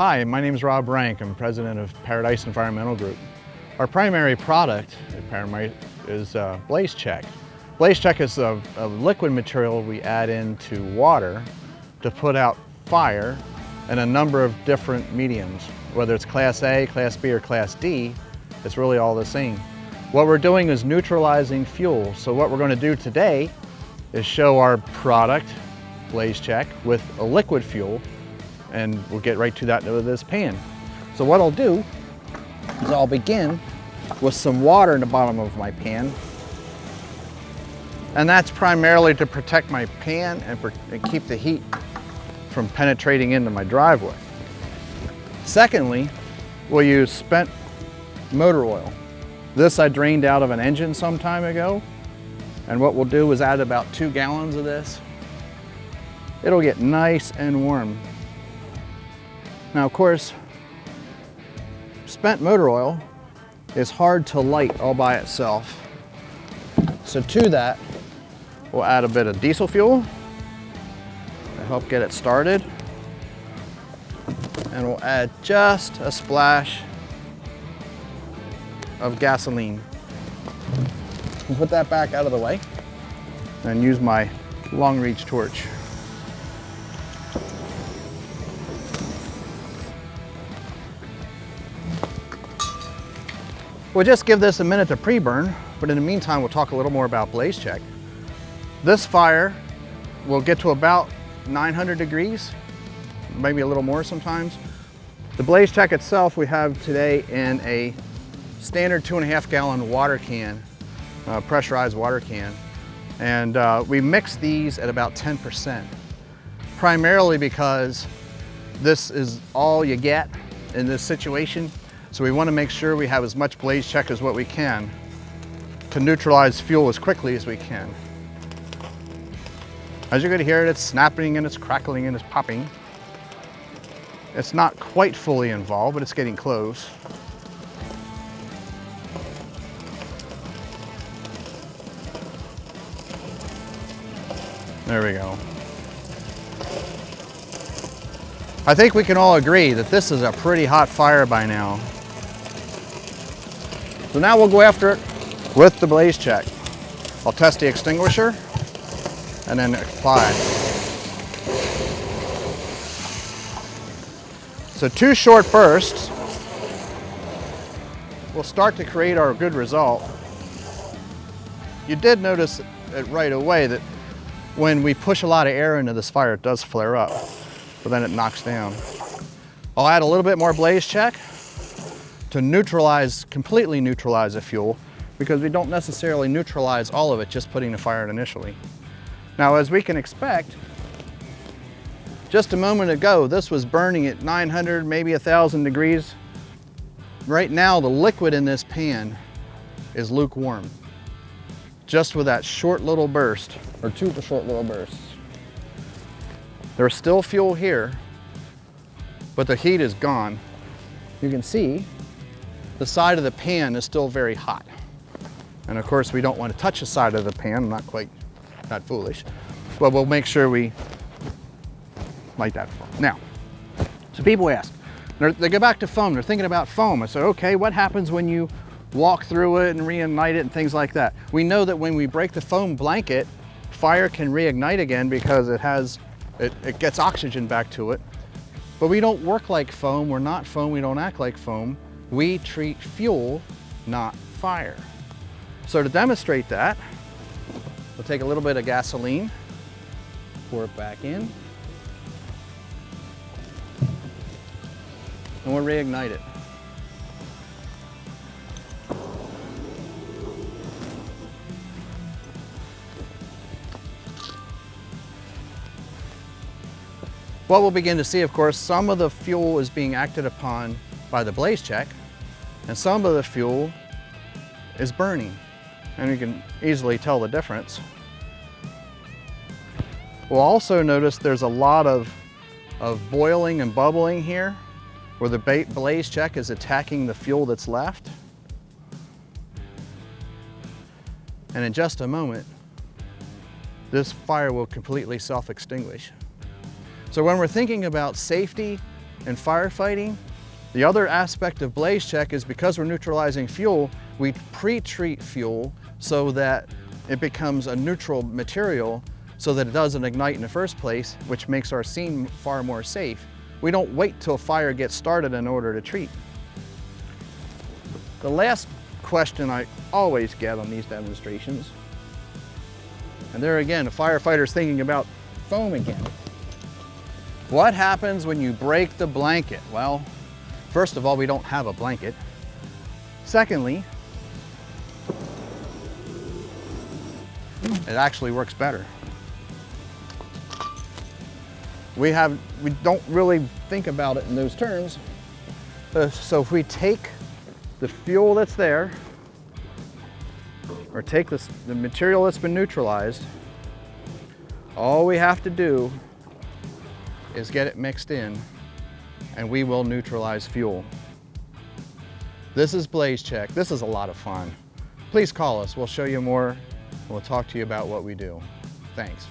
Hi, my name is Rob Rank. I'm president of Paradise Environmental Group. Our primary product at Paradise is BlazeCheck. BlazeCheck is a liquid material we add into water to put out fire in a number of different mediums. Whether it's Class A, Class B, or Class D, it's really all the same. What we're doing is neutralizing fuel. So what we're going to do today is show our product, BlazeCheck, with a liquid fuel, and we'll get right to that with this pan. So what I'll do is I'll begin with some water in the bottom of my pan. And that's primarily to protect my pan and keep the heat from penetrating into my driveway. Secondly, we'll use spent motor oil. This I drained out of an engine some time ago. And what we'll do is add about 2 gallons of this. It'll get nice and warm. Now, of course, spent motor oil is hard to light all by itself. So to that, we'll add a bit of diesel fuel to help get it started. And we'll add just a splash of gasoline. I'll put that back out of the way and use my long reach torch. We'll just give this a minute to pre-burn, but in the meantime, we'll talk a little more about BlazeCheck. This fire will get to about 900 degrees, maybe a little more sometimes. The BlazeCheck itself we have today in a standard 2.5 gallon water can, pressurized water can. And we mix these at about 10%, primarily because this is all you get in this situation. So we want to make sure we have as much BlazeCheck as what we can to neutralize fuel as quickly as we can. As you're going to hear it, it's snapping and it's crackling and it's popping. It's not quite fully involved, but it's getting close. There we go. I think we can all agree that this is a pretty hot fire by now. So now we'll go after it with the BlazeCheck. I'll test the extinguisher and then apply. So 2 short bursts will start to create our good result. You did notice it right away that when we push a lot of air into this fire, it does flare up, but then it knocks down. I'll add a little bit more BlazeCheck to neutralize, completely neutralize the fuel, because we don't necessarily neutralize all of it just putting the fire in initially. Now, as we can expect, just a moment ago, this was burning at 900, maybe 1,000 degrees. Right now, the liquid in this pan is lukewarm, just with that short little burst, or 2 short little bursts. There's still fuel here, but the heat is gone. You can see the side of the pan is still very hot. And of course, we don't want to touch the side of the pan. I'm not quite that foolish, but we'll make sure we light that foam. Now, so people ask, they go back to foam, they're thinking about foam. I said, okay, what happens when you walk through it and reignite it and things like that? We know that when we break the foam blanket, fire can reignite again because it gets oxygen back to it. But we don't work like foam, we're not foam, we don't act like foam. We treat fuel, not fire. So to demonstrate that, we'll take a little bit of gasoline, pour it back in, and we'll reignite it. What we'll begin to see, of course, some of the fuel is being acted upon by the BlazeCheck, and some of the fuel is burning, and you can easily tell the difference. We'll also notice there's a lot of boiling and bubbling here, where the BlazeCheck is attacking the fuel that's left. And in just a moment, this fire will completely self-extinguish. So when we're thinking about safety in firefighting. The other aspect of BlazeCheck is because we're neutralizing fuel, we pre-treat fuel so that it becomes a neutral material so that it doesn't ignite in the first place, which makes our scene far more safe. We don't wait till a fire gets started in order to treat. The last question I always get on these demonstrations, and there again, a firefighter's thinking about foam again. What happens when you break the blanket? Well, first of all, we don't have a blanket. Secondly, it actually works better. We don't really think about it in those terms. So if we take the fuel that's there, or take the material that's been neutralized, all we have to do is get it mixed in and we will neutralize fuel. This is BlazeCheck. This is a lot of fun. Please call us. We'll show you more. We'll talk to you about what we do. Thanks.